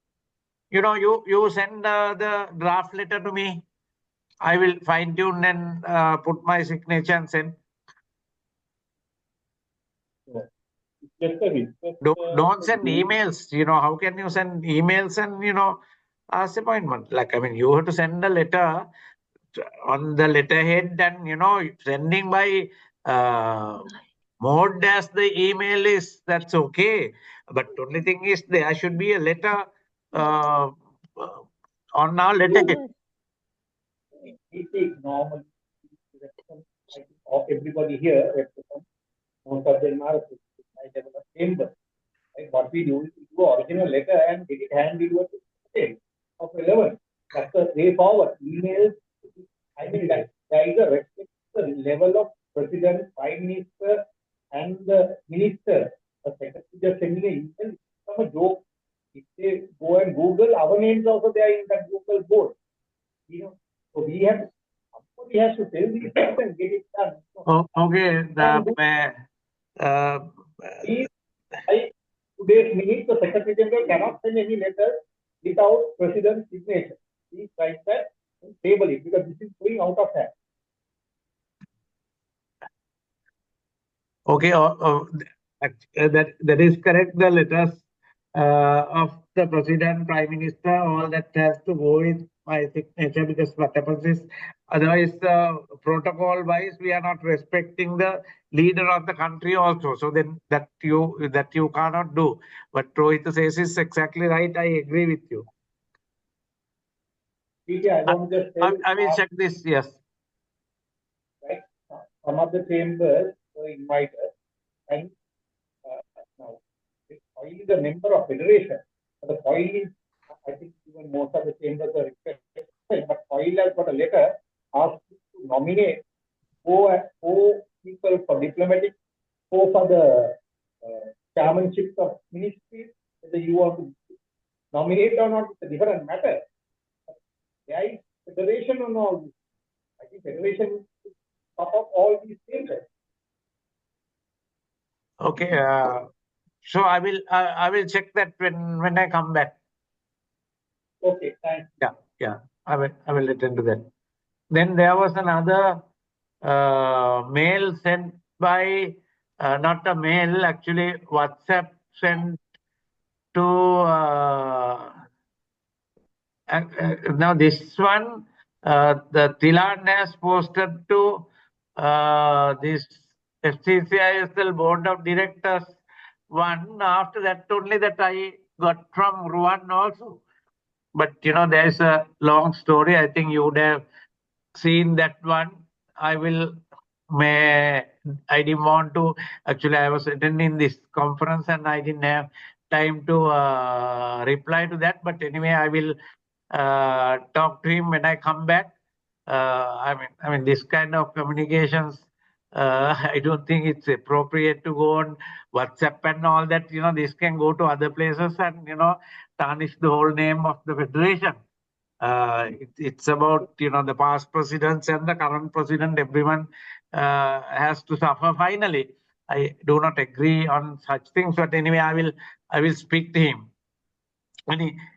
you send the draft letter to me. I will fine tune and put my signature and send. Just a request. Don't send emails. How can you send emails and ask appointment? Like, I mean, you have to send a letter on the letterhead and sending by mode as the email is, that's okay. But only thing is there should be a letter on our letterhead. We take normal. I think everybody here represents, most of them are chamber. Right? What we do is we do original letter and get it handed over to the state of relevance. That's the way forward. Emails, I mean, that there is a respect to the level of president, prime minister, and the minister. The secretary just sending an email from a joke. If they go and Google, our names also there in that Google board. So we have, somebody has to tell these things and get it done. Okay. Today's minute, the Secretary General cannot send any letter without President's signature. Please write that and table it because this is going out of hand. Okay, that is correct. The letters of the President, Prime Minister, all that has to go with my signature because what happens is otherwise protocol wise we are not respecting the leader of the country also. So then that you cannot do. What Rohit says is exactly right. I agree with you. I will check this. Yes. Right. Some of the chambers were invited, and now FOIL is a member of federation. The FOIL is, I think, even most of the chambers are requested, but FOIL has got a letter asking to nominate four people for diplomatic, four for the chairmanship of ministries. Whether you want to nominate or not, it's a different matter. There is federation on all this. I think federation is top of all these things. Okay. So I will check that when I come back. Okay, thanks. Yeah. I will attend to that. Then there was another mail sent by not a mail, actually WhatsApp sent to now this one the Thilan has posted to this FCCISL board of directors one. After that only that I got from Ruan also. But there is a long story. I think you would have seen that one. I didn't want to, actually I was attending this conference and I didn't have time to reply to that. But anyway, I will talk to him when I come back. I mean, this kind of communications, I don't think it's appropriate to go on WhatsApp and all that. This can go to other places and tarnish the whole name of the federation. It's about the past presidents and the current president. Everyone has to suffer finally. I do not agree on such things, but anyway, I will speak to him.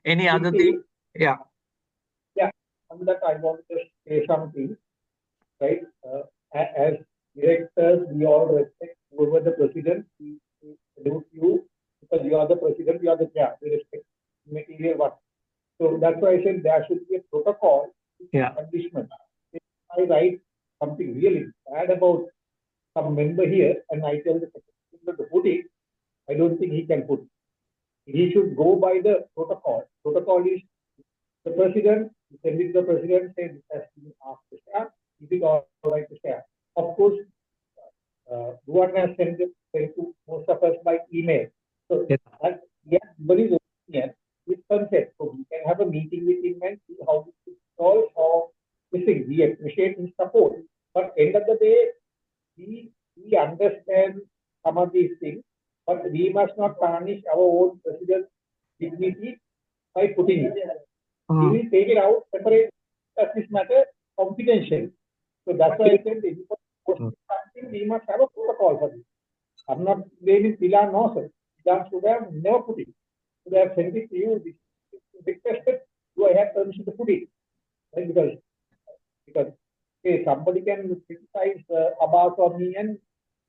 Any other thing? Yeah. Yeah, on that I want to say something. Right, as directors, we all respect whoever the president. We salute you because you are the president. You are the chair. We respect material work. So that's why I said there should be a protocol. Punishment. If I write something really bad about some member here and I tell the secretary to put it, I don't think he can put it. He should go by the protocol. Protocol is the president, send it to the president, say this has been asked to share. Is it all right to share? Of course, Ruan has sent to most of us by email. So that everybody's opinion with consent. So we can have a meeting with him and see how we could solve or missing. We appreciate his support. But end of the day, we understand some of these things, but we must not tarnish our own president's dignity by putting it. We will take it out, separate this matter confidentially. So that's why I said we must have a protocol for this. I'm not blaming Thilan, no, sir. Thilan should have never put it. Should have sent it to you. requested, do I have permission to put it? Right? Because okay, somebody can criticize Abbas or me and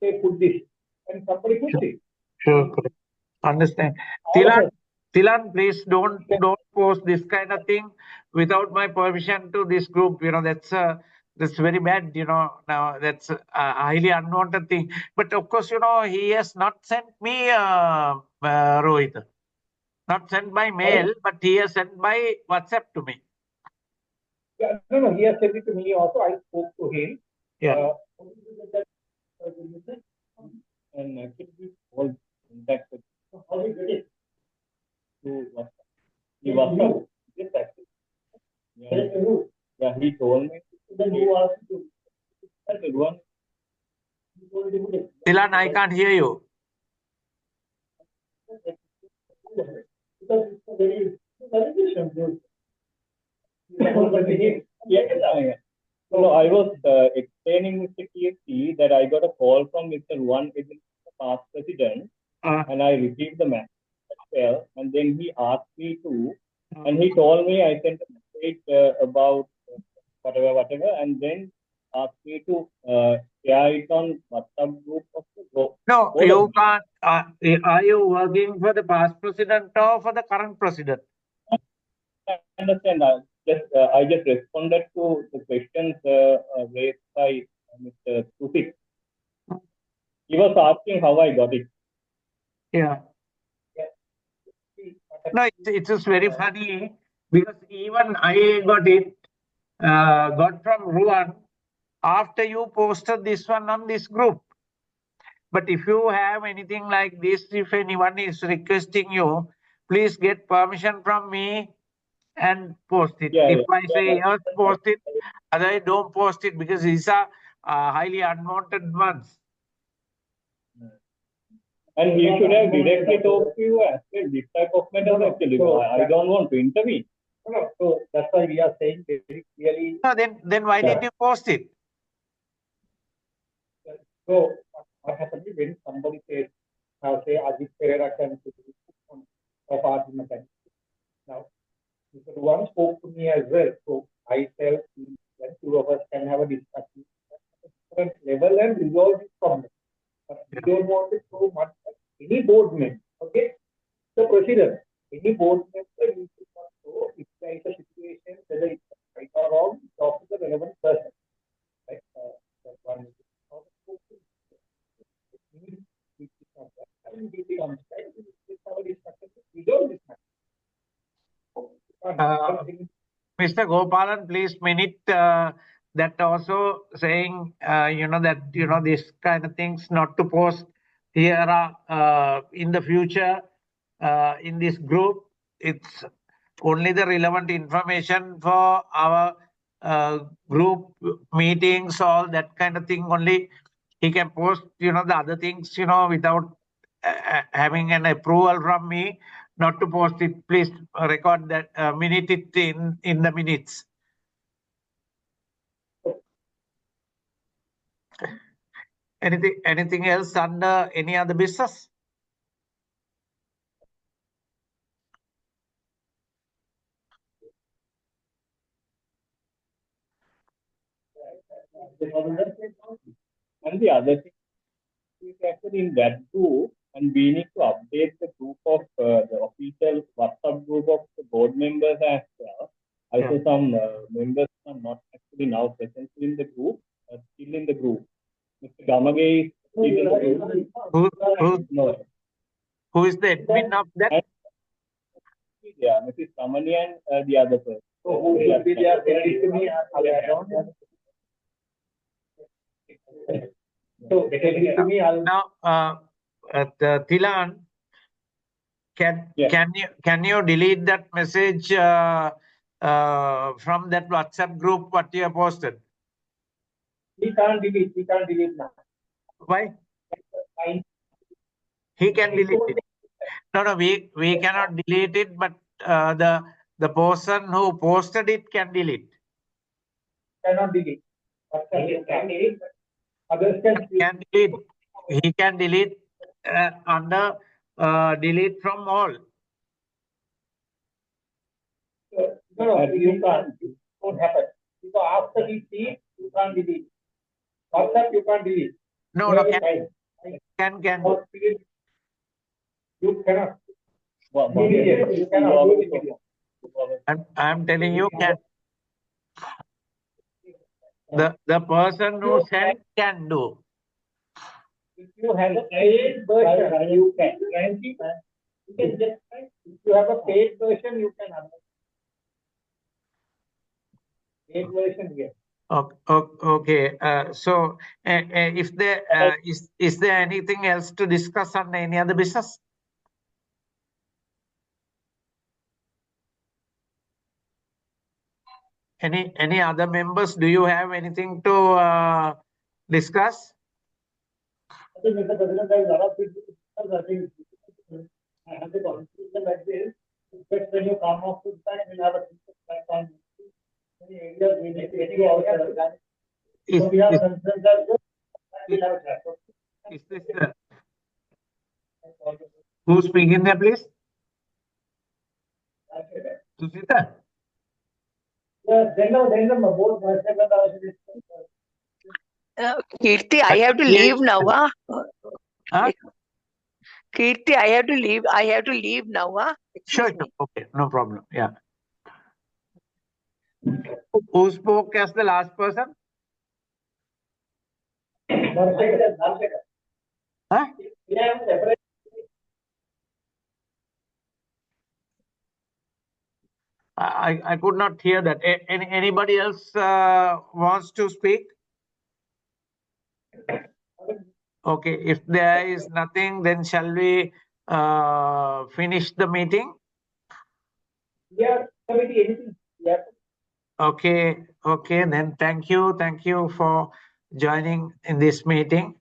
say put this, and somebody puts it. Sure, correct. Understand. All of us. Tilan, please don't post this kind of thing without my permission to this group. You know, that's very bad. You know, now that's a highly unwanted thing. But of course, you know, he has not sent me Rohit, not sent by mail, but he has sent by WhatsApp to me. Yeah, no, he has sent it to me also. I spoke to him. Yeah. And actually, all contacted. How did you get it? To WhatsApp. He WhatsApp. Yes, actually. Yeah, he told me. Then who asked you? That's the one. Tilan, I can't hear you. So I was explaining Mr. KFC that I got a call from Mr. Ruan, the past president, and I received the message as well. And then he asked me to, and he told me I sent a message about whatever, and then asked me to share it on WhatsApp group of the group. No, you can't. Are you working for the past president or for the current president? I understand. I just responded to the questions raised by Mr. Sufik. He was asking how I got it. Yeah. No, it's just very funny because even I got it, got from Ruan after you posted this one on this group. But if you have anything like this, if anyone is requesting you, please get permission from me and post it. If I say yes, post it. Otherwise, don't post it because these are highly unwanted ones. And he should have directly talked to you as well. This type of matter, actually. I don't want to intervene. No, so that's why we are saying very clearly. No, then why did you post it? So what happens when somebody says, say Ajit Pereira can put a part in the country. Now, Mr. Ruan spoke to me as well. So I felt that two of us can have a discussion at a different level and resolve this problem. But we don't want it so much that any board member, okay? The procedure, any board member needs to know if there is a situation, whether it's right or wrong, talk to the relevant person. Right? That's one. Mr. Gopalan, please minute that also saying, that, this kind of things not to post here in the future in this group. It's only the relevant information for our group meetings, all that kind of thing only. He can post, the other things, without having an approval from me not to post it. Please record that, minute it in the minutes. Anything else under any other business? And the other thing is actually in that group, and we need to update the group of the official WhatsApp group of the board members as well. I saw some members are not actually now present in the group, still in the group. Mr. Gamage is still in the group. Who is the admin of that? Yeah, Mrs. Kamani and the other person. So who should be there? To me, so to me, Now, Tilan, can you delete that message from that WhatsApp group what you have posted? We can't delete now. Why? He can delete it. No, we cannot delete it, but the person who posted it can delete. Cannot delete. Can delete. Others can delete. He can delete under delete from all. No, you can't. It won't happen. So after we see, you can't delete. WhatsApp, you can't delete. No, You no, have a time. can. Or period. You cannot. Immediately, you cannot do it immediately. I'm telling you, the person who sent can do. If you have a paid version, you can. You can just try. If you have a paid version, you can unlock. Paid version, yes. Okay. So, if there is there anything else to discuss on any other business? Any other members? Do you have anything to discuss? I think, Mr. President, there is a lot of people. I think I have the conclusion like this. But when you come off to that, we'll have a on many areas we need to go ourselves. So we have concerns as well. We'll have a chat. Is this who's speaking there, please? Susita? Then the board Kirti, I have to leave now. Huh? Kirti, I have to leave. I have to leave now. Sure. Okay, no problem. Yeah. Who spoke as the last person? Huh? I could not hear that. Anybody else wants to speak? Okay, if there is nothing, then shall we finish the meeting? Yeah, committee, anything. Yeah. Okay, then thank you for joining in this meeting.